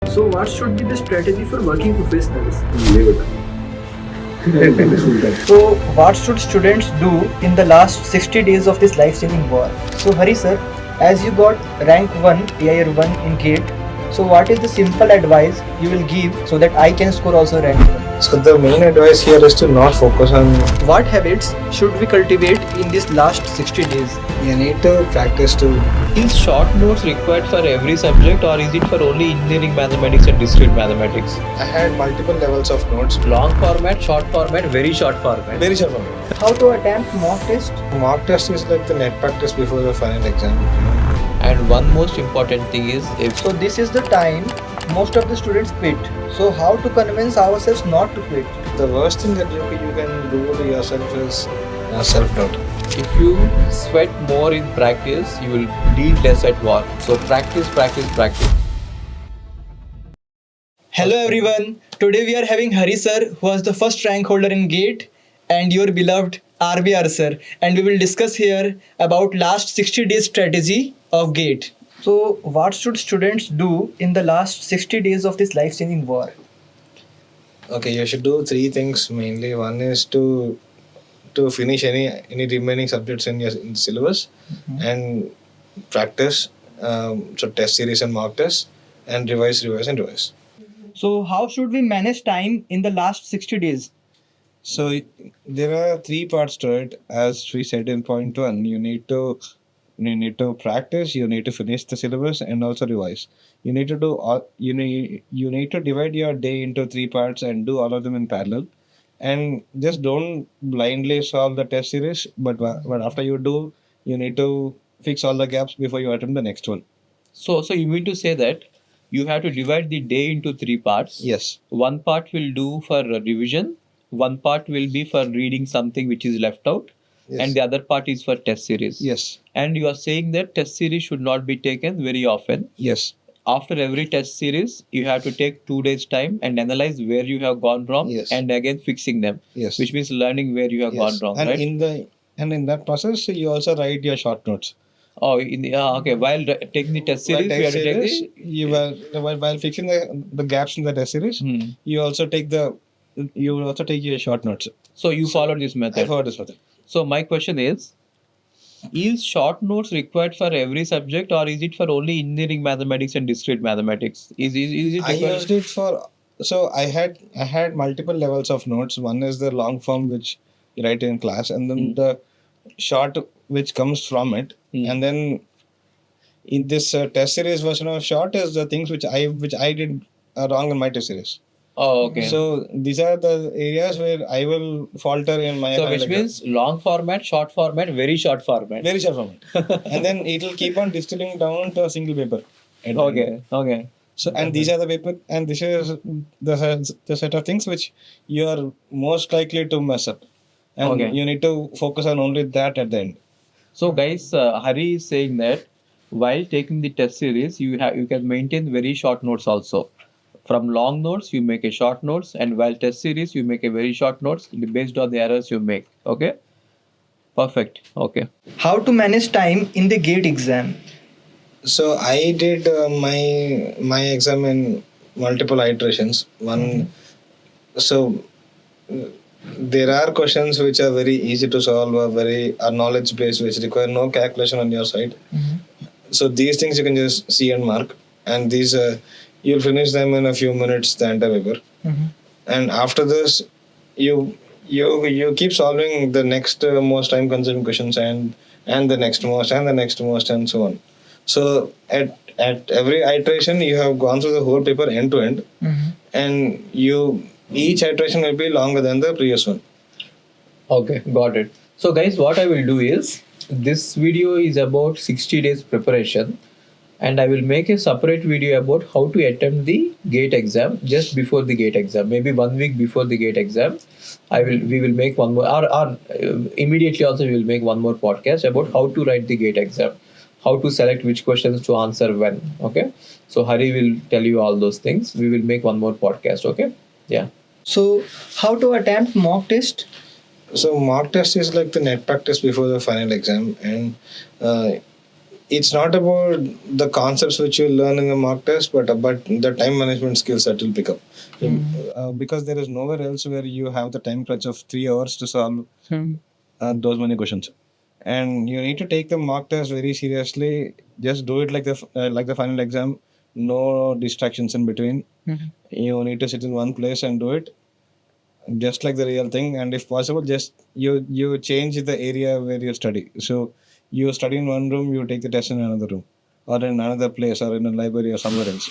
So, what should be the strategy for working professionals? So, what should students do in the last 60 days of this life-changing war? So, Hari sir, as you got rank 1, AIR 1 in GATE, so what is the simple advice you will give so that I can score also rank 1? So the main advice here is to not focus on. What habits should we cultivate in this last 60 days? You need to practice to. Is short notes required for every subject or is it for only engineering mathematics and discrete mathematics? I had multiple levels of notes. Long format, short format, very short format. Very short format. How to attempt mock test? Mock test is like the net practice before the final exam. And one most important thing is if So, this is the time most of the students quit. So, how to convince ourselves not to quit? The worst thing that you can do to yourself is self-doubt. if you sweat more in practice, you will bleed less at war. So practice, practice, practice. Hello everyone. Today we are having Hari sir, who was the first rank holder in GATE, and your beloved RBR sir, and we will discuss here about last 60 days strategy of GATE. So, what should students do in the last 60 days of this life-changing war? Okay, you should do three things mainly. One is to finish any remaining subjects in the syllabus, and practice. So test series and mock tests, and revise. So, how should we manage time in the last 60 days? So there are three parts to it. As we said in point one, you need to practice, you need to finish the syllabus, and also revise. You need to do all, you need to divide your day into three parts and do all of them in parallel. And just don't blindly solve the test series, but after you do, you need to fix all the gaps before you attempt the next one. So you mean to say that you have to divide the day into three parts. Yes. One part will do for revision, one part will be for reading something which is left out, Yes. and the other part is for test series. Yes. And you are saying that test series should not be taken very often. Yes. After every test series, you have to take 2 days time and analyze where you have gone wrong. Yes. And again fixing them. Yes. Which means learning where you have gone wrong, and right? in that process, you also write your short notes. Okay. While taking the test series, you have to take the. You were while fixing the gaps in the test series, you also take your short notes. So you follow this I method. follow this method. So my question is short notes required for every subject or is it for only engineering mathematics and discrete mathematics? Is it I required? used it for. So I had multiple levels of notes. One is the long form which you write in class, and then the short which comes from it, and then in this test series version of short is the things which I did wrong in my test series. Oh, okay. So these are the areas where I will falter in my. So which means long format, short format, very short format. Very short format, and then it will keep on distilling down to a single paper. Okay. So and these are the paper, and this is the set of things which you are most likely to mess up, and Okay. you need to focus on only that at the end. So guys, Hari is saying that while taking the test series, you can maintain very short notes also. From long notes, you make a short notes, and while test series, you make a very short notes based on the errors you make. Okay. Perfect. Okay. How to manage time in the GATE exam? So I did my exam in multiple iterations. So there are questions which are very easy to solve, are knowledge based, which require no calculation on your side. So these things you can just see and mark, and these you'll finish them in a few minutes, the entire paper. And after this, you keep solving the next most time consuming questions, and the next most, and the next most, and so on. So at every iteration, you have gone through the whole paper end to end, and each iteration will be longer than the previous one. Okay, got it. So guys, what I will do is, this video is about 60 days preparation, and I will make a separate video about how to attempt the GATE exam just before the GATE exam, maybe 1 week before the GATE exam. We will make one more, or immediately also we will make one more podcast about how to write the GATE exam, how to select which questions to answer when. Okay, so Hari will tell you all those things. We will make one more podcast. Okay, yeah. So, how to attempt mock test? So mock test is like the net practice before the final exam, and it's not about the concepts which you learn in the mock test, but the time management skills that you'll pick up. Because there is nowhere else where you have the time crunch of 3 hours to solve those many questions, and you need to take the mock test very seriously. Just do it like the final exam. No distractions in between. You need to sit in one place and do it just like the real thing, and if possible just you change the area where you study. So you study in one room, you take the test in another room, or in another place, or in a library, or somewhere else.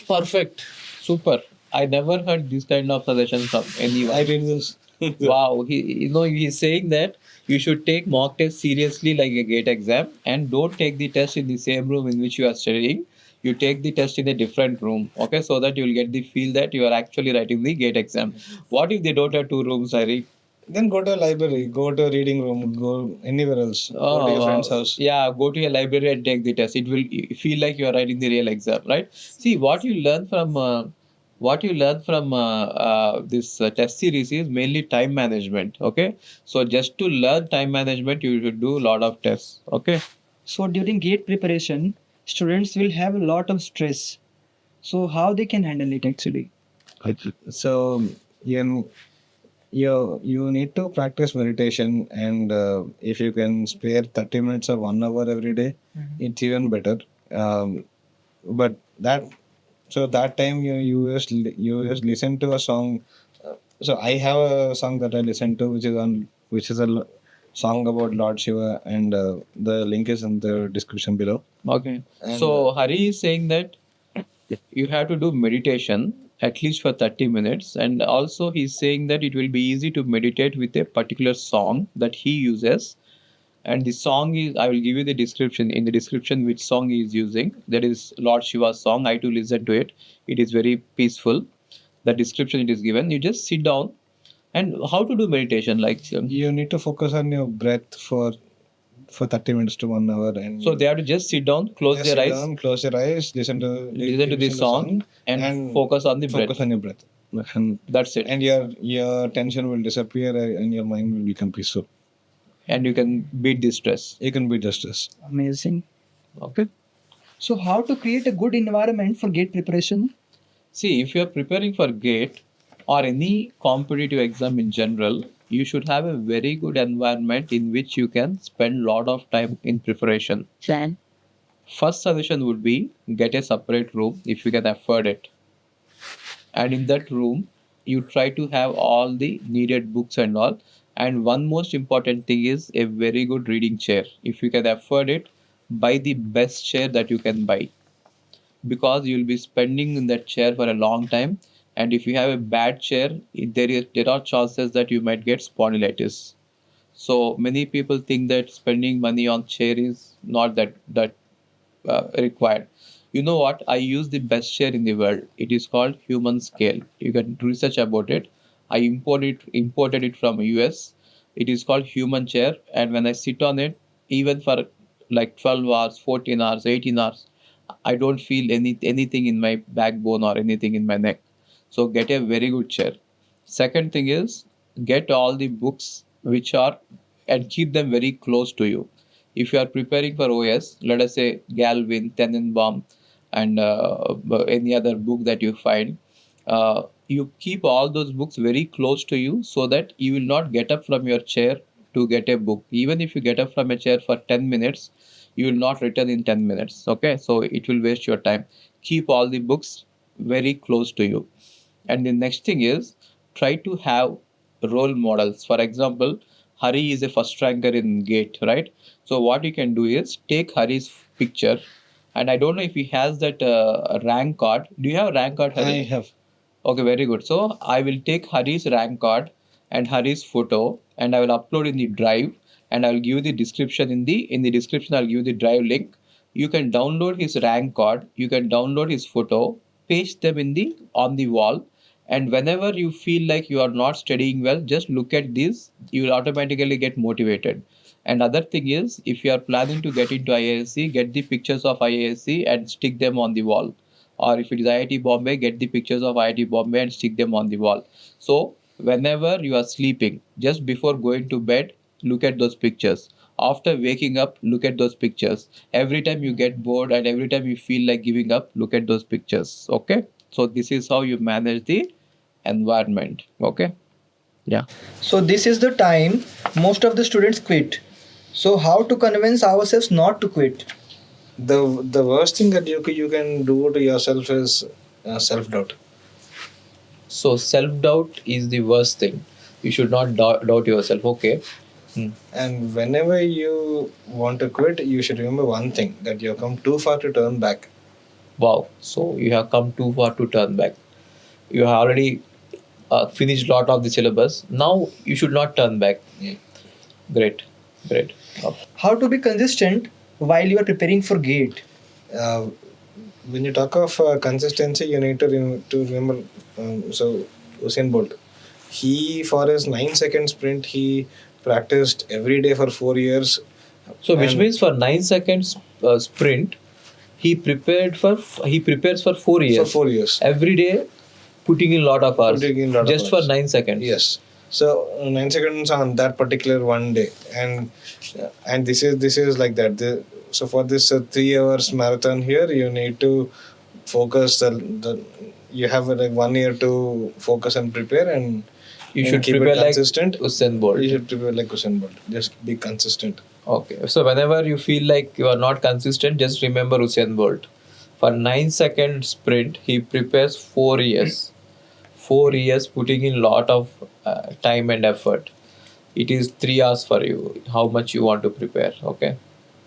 Perfect. Super. I never heard this kind of suggestions from anyone. I did this. Wow. He's saying that you should take mock test seriously like a gate exam, and don't take the test in the same room in which you are studying. You take the test in a different room, okay, so that you'll get the feel that you are actually writing the gate exam. What if they don't have two rooms, Hari? Then go to a library, go to a reading room, go anywhere else, go to your friend's house. Yeah, go to a library and take the test. It will feel like you are writing the real exam, right? See, what you learn from this test series is mainly time management. Okay, so just to learn time management, you should do a lot of tests. Okay. So during gate preparation, students will have a lot of stress. So how they can handle it actually? So you need to practice meditation, and if you can spare 30 minutes or 1 hour every day, it's even better. But that time you just listen to a song. So I have a song that I listen to, which is a song about Lord Shiva, and the link is in the description below. Okay. And, So Hari is saying that you have to do meditation at least for 30 minutes, and also he's saying that it will be easy to meditate with a particular song that he uses. And the song is, I will give you the description, in the description which song he is using. That is Lord Shiva's song. I too listen to it. It is very peaceful. The description it is given. You just sit down. And how to do meditation? Like you need to focus on your breath for 30 minutes to 1 hour, and so they have to just sit down, close their eyes, close your eyes, listen to the song, and focus on the breath. Focus on your breath, and that's it. And your tension will disappear, and your mind will become peaceful. And you can beat the stress. You can beat the stress. Amazing. Okay. So how to create a good environment for gate preparation? See, if you are preparing for GATE or any competitive exam in general, you should have a very good environment in which you can spend a lot of time in preparation. Then First suggestion would be get a separate room if you can afford it. And in that room, you try to have all the needed books and all. And one most important thing is a very good reading chair. If you can afford it, buy the best chair that you can buy, because you'll be spending in that chair for a long time. And if you have a bad chair, there are chances that you might get spondylitis. So many people think that spending money on chair is not that required. You know what? I use the best chair in the world. It is called Human Scale. You can research about it. I imported it from US. It is called Human Chair, and when I sit on it, even for like 12 hours, 14 hours, 18 hours, I don't feel anything in my backbone or anything in my neck. So get a very good chair. Second thing is get all the books which are, and keep them very close to you. If you are preparing for OS, let us say Galvin, Tenenbaum, and any other book that you find, you keep all those books very close to you so that you will not get up from your chair to get a book. Even if you get up from a chair for 10 minutes, you will not return in 10 minutes. Okay, so it will waste your time. Keep all the books very close to you. And the next thing is try to have role models. For example, Hari is a first ranker in GATE, right? So what you can do is take Hari's picture, and I don't know if he has that rank card. Do you have a rank card, Hari? I have. Okay, very good. So I will take Hari's rank card and Hari's photo, and I will upload in the drive, and I will give you the description in the description. I'll give you the drive link. You can download his rank card. You can download his photo, paste them on the wall, and whenever you feel like you are not studying well, just look at this. You will automatically get motivated. And other thing is, if you are planning to get into IISc, get the pictures of IISc and stick them on the wall. Or if it is IIT Bombay, get the pictures of IIT Bombay and stick them on the wall. So whenever you are sleeping, just before going to bed, look at those pictures. After waking up, look at those pictures. Every time you get bored and every time you feel like giving up, look at those pictures. Okay. So this is how you manage the environment. Okay. Yeah. So this is the time most of the students quit. So how to convince ourselves not to quit? The worst thing that you can do to yourself is self doubt. So self doubt is the worst thing. You should not doubt yourself. Okay. And whenever you want to quit, you should remember one thing, that you have come too far to turn back. Wow. So you have come too far to turn back. You have already finished lot of the syllabus. Now you should not turn back. Yeah. Great. Great. How to be consistent while you are preparing for GATE? When you talk of consistency, you need to remember. So Usain Bolt, he for his 9-second sprint, he practiced every day for 4 years. So which And means for 9 seconds sprint, he prepares for 4 years. for 4 years. Every day, putting in lot of hours. Putting in lot of just for hours. 9 seconds. Yes. So 9 seconds on that particular one day, and this is like that. So for this 3 hours marathon here, you need to focus. You have like 1 year to focus and prepare, and You should keep prepare it like consistent. Usain Bolt. You should prepare like Usain Bolt. Just be consistent. Okay. So whenever you feel like you are not consistent, just remember Usain Bolt. For 9-second sprint, he prepares 4 years. 4 years putting in lot of time and effort. It is 3 hours for you. How much you want to prepare. Okay.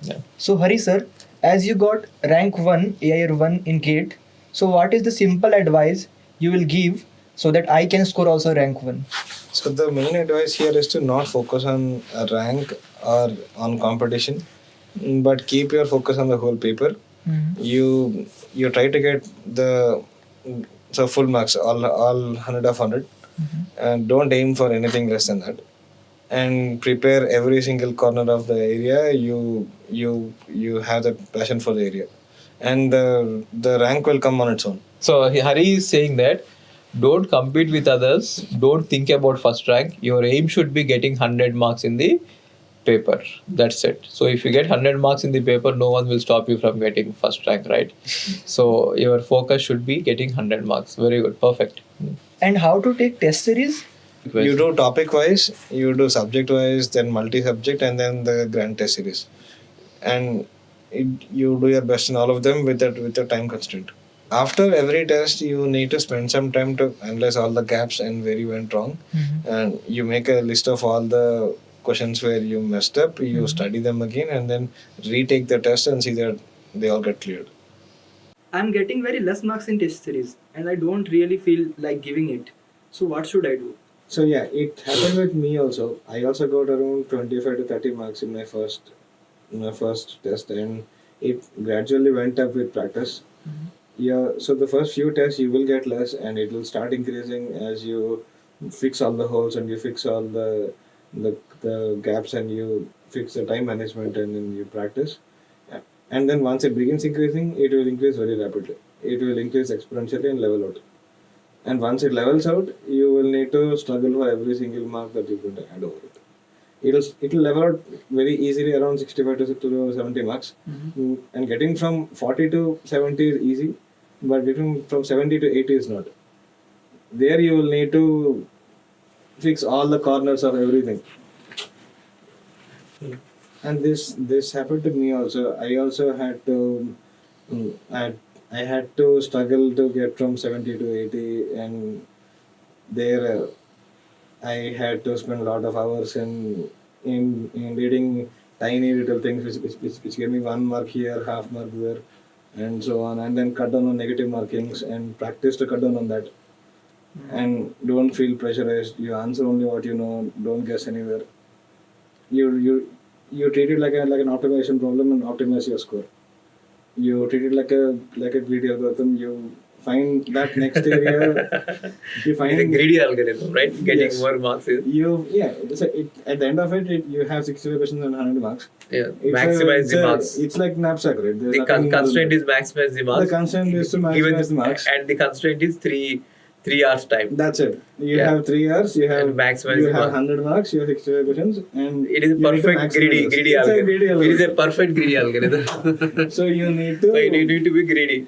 Yeah. So Hari sir, as you got rank 1, AIR 1 in GATE, so what is the simple advice you will give so that I can score also rank 1? So the main advice here is to not focus on a rank or on competition, but keep your focus on the whole paper. You try to get the full marks, all 100 of 100, and don't aim for anything less than that. And prepare every single corner of the area. You have the passion for the area, and the rank will come on its own. So Hari is saying that don't compete with others. Don't think about first rank. Your aim should be getting 100 marks in the paper. That's it. So if you get 100 marks in the paper, no one will stop you from getting first rank, right? So your focus should be getting 100 marks. Very good. Perfect. And how to take test series? You do topic wise, you do subject wise, then multi subject, and then the grand test series, and you do your best in all of them with the time constraint. After every test, you need to spend some time to analyze all the gaps and where you went wrong, and you make a list of all the questions where you messed up. You study them again, and then retake the test and see that they all get cleared. I'm getting very less marks in test series and I don't really feel like giving it. So what should I do? So yeah, it happened with me also. I also got around 25 to 30 marks in my first test, and it gradually went up with practice. Yeah, so the first few tests you will get less, and it will start increasing as you fix all the holes and you fix all the gaps, and you fix the time management, and then you practice. Yeah. And then once it begins increasing, it will increase very rapidly. It will increase exponentially and level out. And once it levels out, you will need to struggle for every single mark that you're going to add over it. It will level out very easily around 65 to 70 marks. And getting from 40 to 70 is easy, but getting from 70 to 80 is not. There you will need to fix all the corners of everything. And this happened to me also. I also had to I had to struggle to get from 70 to 80, and there I had to spend a lot of hours in reading tiny little things which gave me 1 mark here, half mark there, and so on, and then cut down on negative markings and practice to cut down on that. And don't feel pressurized. You answer only what you know. Don't guess anywhere. You treat it like an optimization problem and optimize your score. You treat it like a greedy algorithm. You find that next area. You find It's a greedy algorithm, right? Getting Yes. more marks is at the end of it, you have 65 questions and 100 marks. maximize the marks. It's like knapsack, right? There's The nothing more than constraint that. is maximize the marks. The constraint is to maximize the marks. And the constraint is three 3 hours time. That's it. You Yeah. have 3 hours. You have And maximize you the have mark. 100 marks. You have 65 questions, and It is a you need to perfect maximize greedy this. greedy It's a algorithm. greedy It is a algorithm. perfect greedy algorithm. So you need to So you need to be greedy.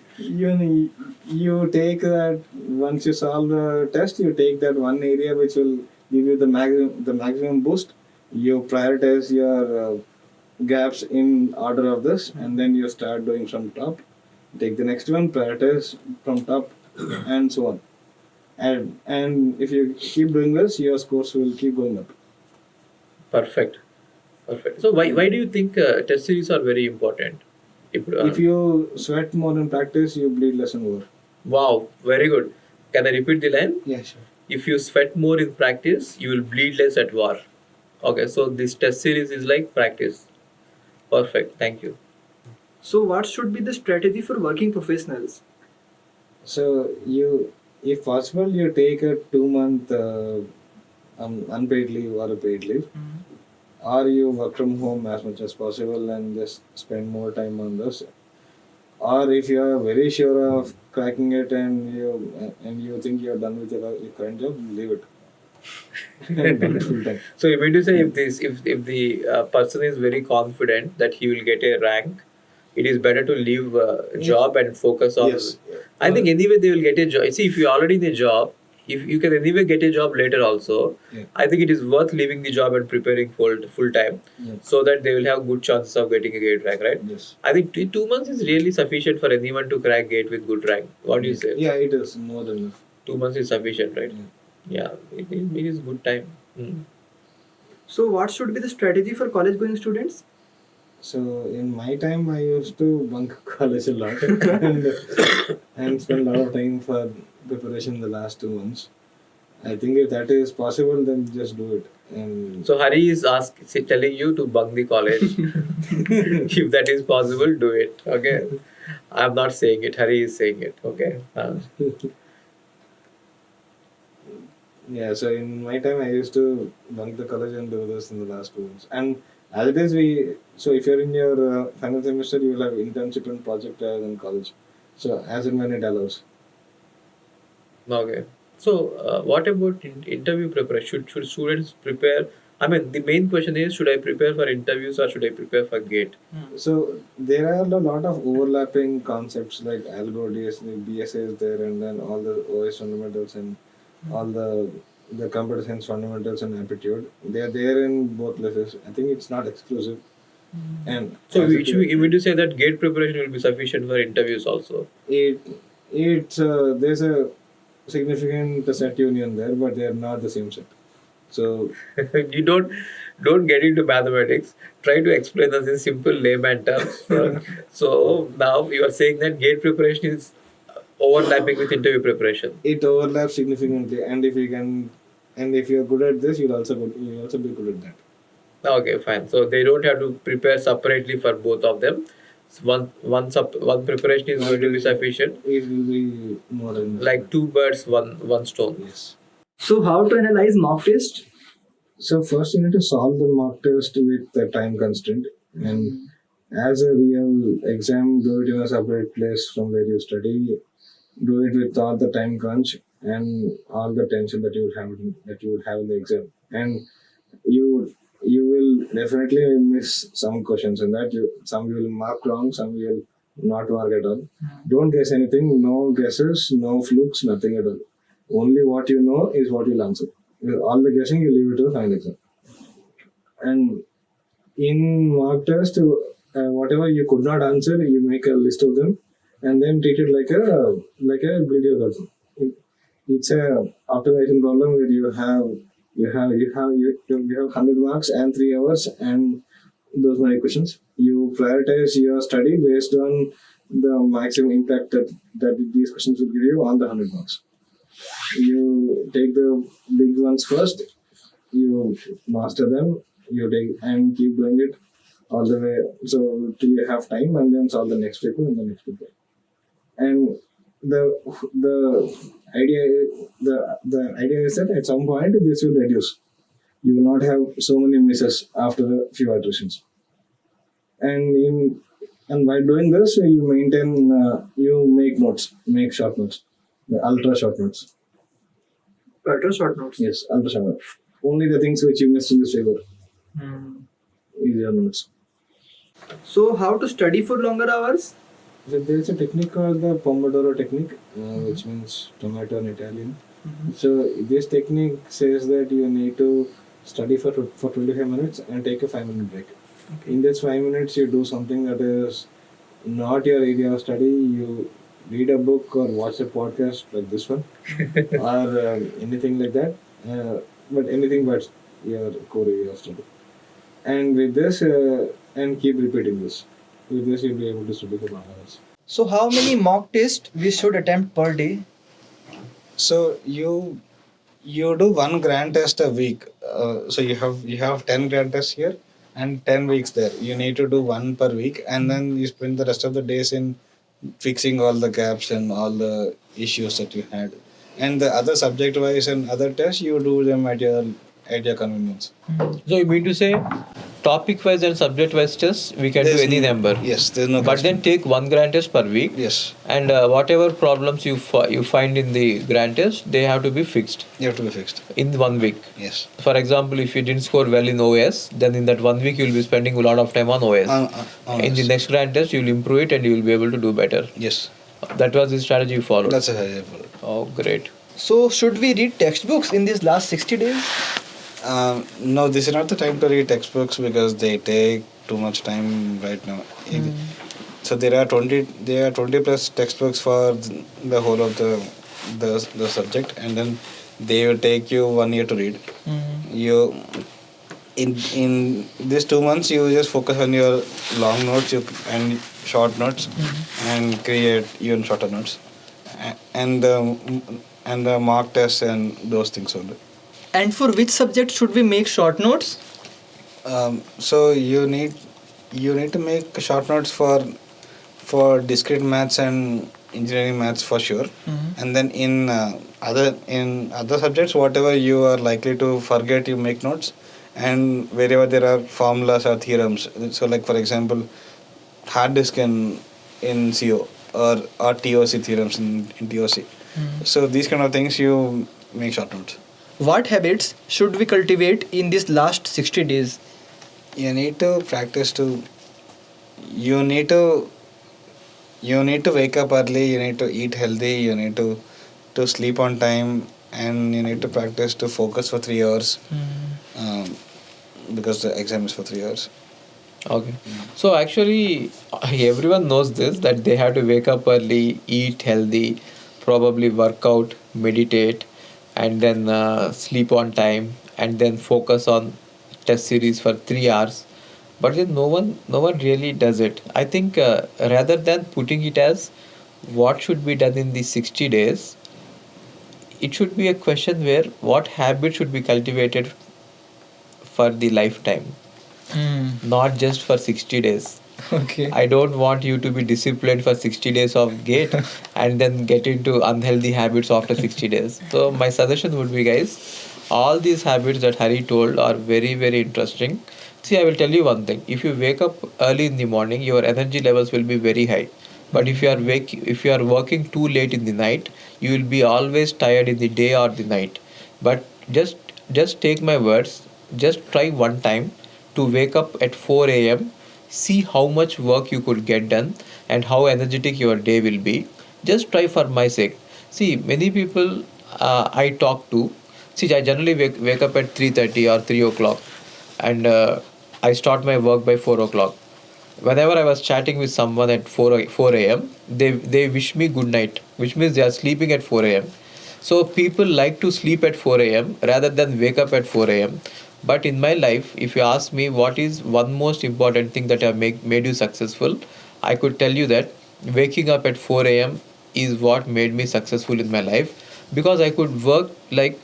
you take that once you solve the test, you take that one area which will give you the maximum boost. You prioritize your gaps in order of this, and then you start doing from top. Take the next one, prioritize from top, and so on. And if you keep doing this, your scores will keep going up. Perfect. Perfect. So why do you think test series are very important? If you sweat more in practice, you bleed less in war. Wow, very good. Can I repeat the line? Yeah, sure. If you sweat more in practice, you will bleed less at war. Okay, so this test series is like practice. Perfect. Thank you. So, what should be the strategy for working professionals? So you, if possible, you take a 2 month unpaid leave or a paid leave, or you work from home as much as possible and just spend more time on this. Or if you are very sure of cracking it and you think you are done with your current job, leave it. And do it full time. So you mean to say if the person is very confident that he will get a rank, it is better to leave job and focus on. Yes. I think anyway they will get a job. See, if you are already in a job, if you can anyway get a job later also, Yeah. I think it is worth leaving the job and preparing full time, Yeah. so that they will have good chances of getting a gate rank, right? Yes. I think 2 months is really sufficient for anyone to crack gate with good rank. What do you say? Yeah, it is more than enough. 2 months is sufficient, right? Yeah. Yeah, it is good time. So, what should be the strategy for college going students? So in my time, I used to bunk college a lot and spend a lot of time for preparation the last 2 months. I think if that is possible, then just do it. And So Hari is telling you to bunk the college. If that is possible, do it. Okay. I'm not saying it. Hari is saying it. Okay. yeah, so in my time, I used to bunk the college and do this in the last 2 months. And as it is, so if you're in your final semester, you will have internship and project in college. So as and when it allows. Okay. So what about interview preparation? Should students prepare? I mean, the main question is: should I prepare for interviews or should I prepare for GATE? So there are a lot of overlapping concepts like algo, DSA is there, and then all the OS fundamentals and all the computer science fundamentals and aptitude. They are there in both places. I think it's not exclusive. And So as you mean to say that GATE preparation will be sufficient for interviews also? it's there's a significant set union there, but they are not the same set. So You don't get into mathematics. Try to explain us in simple layman terms. So now you are saying that GATE preparation is overlapping with interview preparation. it overlaps significantly, and if you're good at this, you'll also be good at that. Okay, fine. So they don't have to prepare separately for both of them. So one preparation is going to be sufficient. It will be more than Like two birds, one stone. yes. So, how to analyze mock test? So first you need to solve the mock test with the time constraint, and as a real exam, do it in a separate place from where you study. Do it with all the time crunch and all the tension that you would have in the exam, and you will definitely miss some questions in that. Some you will mark wrong, some you will not mark at all. Don't guess anything. No guesses, no flukes, nothing at all. Only what you know is what you'll answer. With all the guessing, you leave it to the final exam. And in mock test, whatever you could not answer, you make a list of them, and then treat it like a video problem. It's a optimization problem where you have 100 marks and 3 hours and those many questions. You prioritize your study based on the maximum impact that these questions will give you on the 100 marks. You take the big ones first, you master them, you take and keep doing it all the way so till you have time, and then solve the next paper and the next paper. And the idea is that at some point this will reduce. You will not have so many misses after a few iterations. And by doing this, you make notes, make short notes, the ultra short notes. Ultra short notes. Yes, ultra short notes. Only the things which you missed in this paper is your notes. So, how to study for longer hours? So there is a technique called the Pomodoro technique, which means tomato in Italian. So this technique says that you need to study for 25 minutes and take a 5-minute break. Okay. In this 5 minutes, you do something that is not your area of study. You read a book or watch a podcast like this one, or anything like that. But anything but your core area of study. And with this, and keep repeating this. With this, you'll be able to study for long hours. So, how many mock tests we should attempt per day? So you do one grand test a week. So you have 10 grand tests here and 10 weeks there. You need to do one per week, and then you spend the rest of the days in fixing all the gaps and all the issues that you had. And the other subject wise and other tests, you do them at your convenience. So you mean to say topic wise and subject wise tests we can do any number. Yes, there's no. But then take one grand test per week. Yes. And whatever problems you find in the grand test, they have to be fixed. You have to be fixed. In 1 week. Yes. For example, if you didn't score well in OS, then in that 1 week you will be spending a lot of time on OS. In the next grand test, you will improve it and you will be able to do better. Yes. That was the strategy you followed. That's a strategy I followed. Oh, great. So, should we read textbooks in these last 60 days? No, this is not the time to read textbooks because they take too much time right now. So there are 20 plus textbooks for the whole of the subject, and then they will take you 1 year to read. You in these 2 months you just focus on your long notes and short notes and create even shorter notes and the mock tests and those things only. And for which subject should we make short notes? So you need to make short notes for discrete maths and engineering maths for sure, and then in other subjects whatever you are likely to forget, you make notes, and wherever there are formulas or theorems. So like for example, hard disk in CO or TOC theorems in TOC. So these kind of things you make short notes. What habits should we cultivate in these last 60 days? You need to practice to. You need to wake up early. You need to eat healthy. You need to sleep on time, and you need to practice to focus for 3 hours. Because the exam is for 3 hours. Okay. So actually, everyone knows this, that they have to wake up early, eat healthy, probably work out, meditate, and then sleep on time, and then focus on test series for 3 hours. But then no one really does it. I think rather than putting it as what should be done in the 60 days, it should be a question where what habit should be cultivated for the lifetime, not just for 60 days. Okay. I don't want you to be disciplined for 60 days of GATE and then get into unhealthy habits after 60 days. So my suggestion would be, guys, all these habits that Hari told are very, very interesting. See, I will tell you one thing. If you wake up early in the morning, your energy levels will be very high. But if you are working too late in the night, you will be always tired in the day or the night. But just take my words. Just try one time to wake up at 4 a.m. See how much work you could get done and how energetic your day will be. Just try for my sake. See, many people I talk to, see, I generally wake up at 3:30 or 3 o'clock, and I start my work by 4 o'clock. Whenever I was chatting with someone at 4 a.m., they wish me good night, which means they are sleeping at 4 a.m. So people like to sleep at 4 a.m. rather than wake up at 4 a.m. But in my life, if you ask me what is one most important thing that have made you successful, I could tell you that waking up at 4 a.m. is what made me successful in my life, because I could work like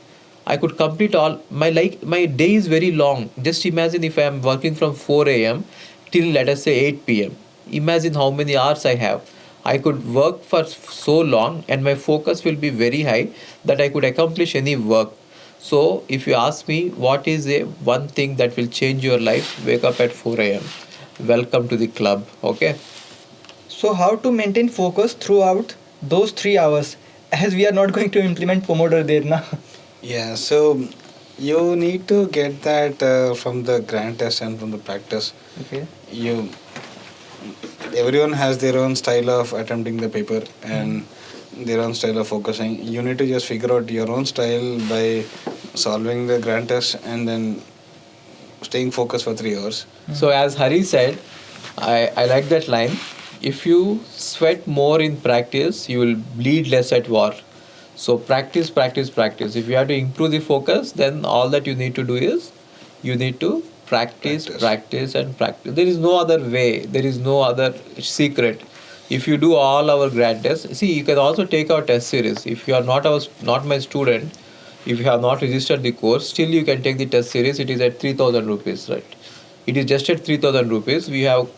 I could complete all my day is very long. Just imagine if I am working from 4 a.m. till, let us say, 8 p.m. Imagine how many hours I have. I could work for so long and my focus will be very high that I could accomplish any work. So if you ask me what is one thing that will change your life, wake up at 4 a.m. Welcome to the club. Okay. So how to maintain focus throughout those 3 hours, as we are not going to implement Pomodoro there now? Yeah, so you need to get that from the grand test and from the practice. Okay. You Everyone has their own style of attempting the paper and their own style of focusing. You need to just figure out your own style by solving the grand test and then staying focused for 3 hours. So as Hari said, I like that line. If you sweat more in practice, you will bleed less at war. So practice, practice, practice. If you have to improve the focus, then all that you need to do is you need to practice, Practice. practice, and practice. There is no other way. There is no other secret. If you do all our grad tests, see, you can also take our test series. If you are not my student, if you have not registered the course, still you can take the test series. It is at 3,000 rupees, right? It is just at 3,000 rupees. We have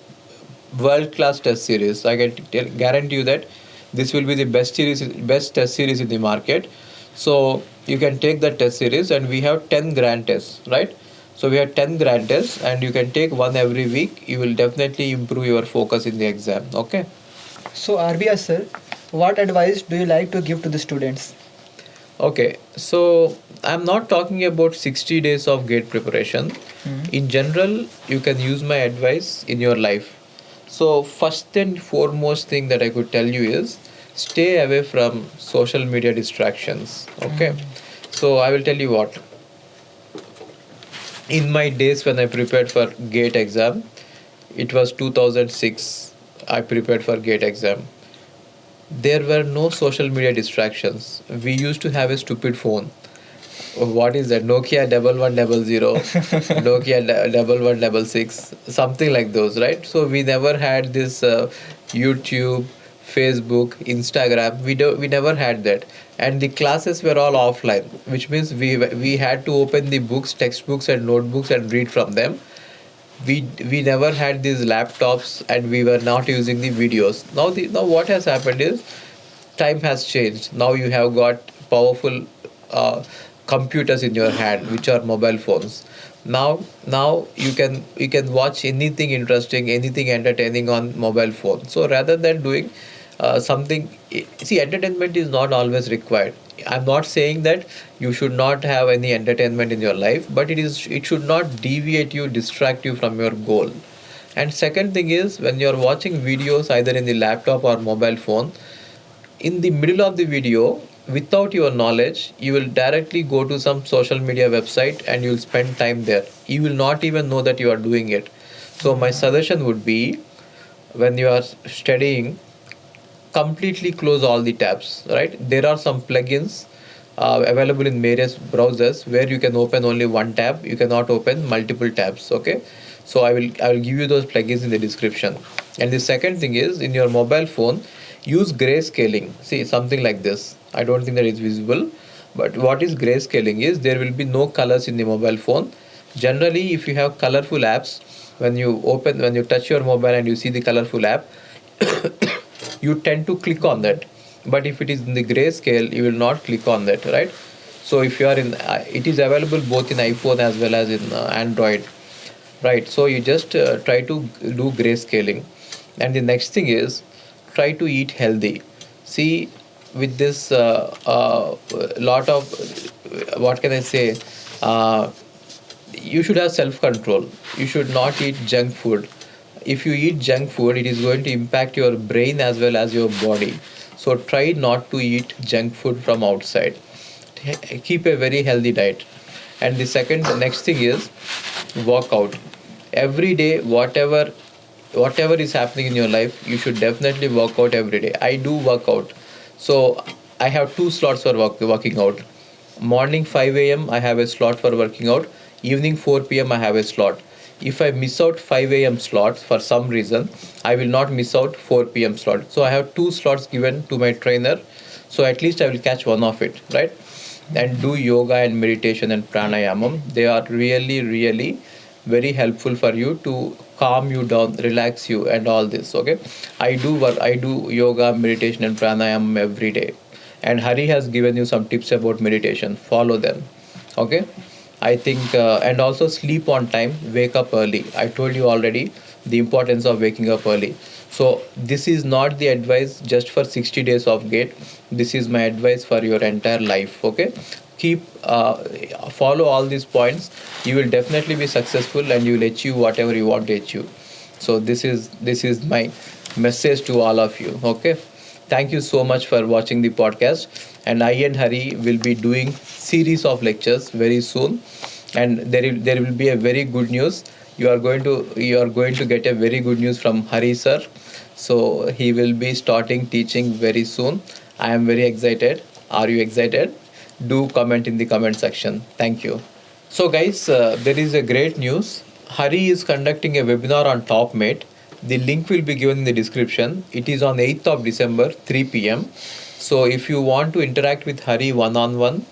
world class test series. I can guarantee you that this will be the best test series in the market. So you can take the test series, and we have 10 grand tests, right? So we have 10 grand tests, and you can take one every week. You will definitely improve your focus in the exam. Okay. So RBR sir, what advice do you like to give to the students? Okay, so I'm not talking about 60 days of gate preparation. In general, you can use my advice in your life. So, first and foremost thing that I could tell you is stay away from social media distractions. Okay, so I will tell you what. In my days when I prepared for gate exam, it was 2006. I prepared for gate exam. There were no social media distractions. We used to have a stupid phone. What is that? Nokia 1100, Nokia 1166, something like those, right? So we never had this YouTube, Facebook, Instagram. We never had that, and the classes were all offline, which means we had to open the books, textbooks, and notebooks and read from them. We never had these laptops, and we were not using the videos. Now what has happened is time has changed. Now you have got powerful computers in your hand, which are mobile phones. Now you can watch anything interesting, anything entertaining on mobile phone. So rather than doing something, see, entertainment is not always required. I'm not saying that you should not have any entertainment in your life, but it should not deviate you, distract you from your goal. And second thing is, when you're watching videos either in the laptop or mobile phone, in the middle of the video, without your knowledge, you will directly go to some social media website and you'll spend time there. You will not even know that you are doing it. So my suggestion would be, when you are studying, completely close all the tabs, right? There are some plugins available in various browsers where you can open only one tab. You cannot open multiple tabs. Okay, so I will give you those plugins in the description. And the second thing is, in your mobile phone, use grayscaling. See, something like this. I don't think that it's visible, but what is grayscaling is, there will be no colors in the mobile phone. Generally, if you have colorful apps, when you touch your mobile and you see the colorful app, you tend to click on that. But if it is in the grayscale, you will not click on that, right? So if you are in it is available both in iPhone as well as in Android, right? So you just try to do grayscaling. And the next thing is, try to eat healthy. See, with this lot of what can I say, uh, you should have self control. You should not eat junk food. If you eat junk food, it is going to impact your brain as well as your body. So try not to eat junk food from outside. Keep a very healthy diet. And the next thing is, work out every day. Whatever is happening in your life, you should definitely work out every day. I do work out. So I have two slots for working out. Morning 5 a.m. I have a slot for working out. Evening 4 p.m. I have a slot. If I miss out 5 a.m. slot for some reason, I will not miss out 4 p.m. slot. So I have two slots given to my trainer. So at least I will catch one of it, right? And do yoga and meditation and pranayamam. They are really, really very helpful for you to calm you down, relax you, and all this. Okay, I do yoga, meditation, and pranayamam every day. And Hari has given you some tips about meditation. Follow them. Okay, I think, and also sleep on time, wake up early. I told you already the importance of waking up early. So this is not the advice just for 60 days of gate. This is my advice for your entire life. Okay, keep follow all these points, you will definitely be successful and you will achieve whatever you want to achieve. So this is my message to all of you. Okay, thank you so much for watching the podcast, and I and Hari will be doing series of lectures very soon, and there will be a very good news. You are going to get a very good news from Hari sir. So he will be starting teaching very soon. I am very excited. Are you excited? Do comment in the comment section. Thank you. So guys, there is a great news. Hari is conducting a webinar on TopMate. The link will be given in the description. It is on 8th of December, 3 p.m. So if you want to interact with Hari one-on-one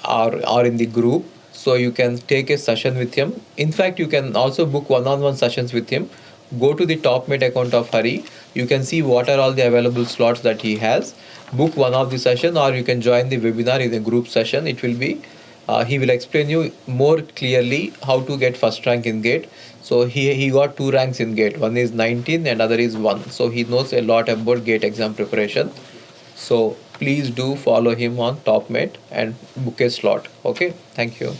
or in the group, so you can take a session with him. In fact, you can also book one-on-one sessions with him. Go to the TopMate account of Hari. You can see what are all the available slots that he has. Book one of the session, or you can join the webinar in a group session. It will be he will explain you more clearly how to get first rank in GATE. So he got 2 ranks in GATE. One is 19 and other is 1. So he knows a lot about GATE exam preparation. So please do follow him on TopMate and book a slot. Okay, thank you.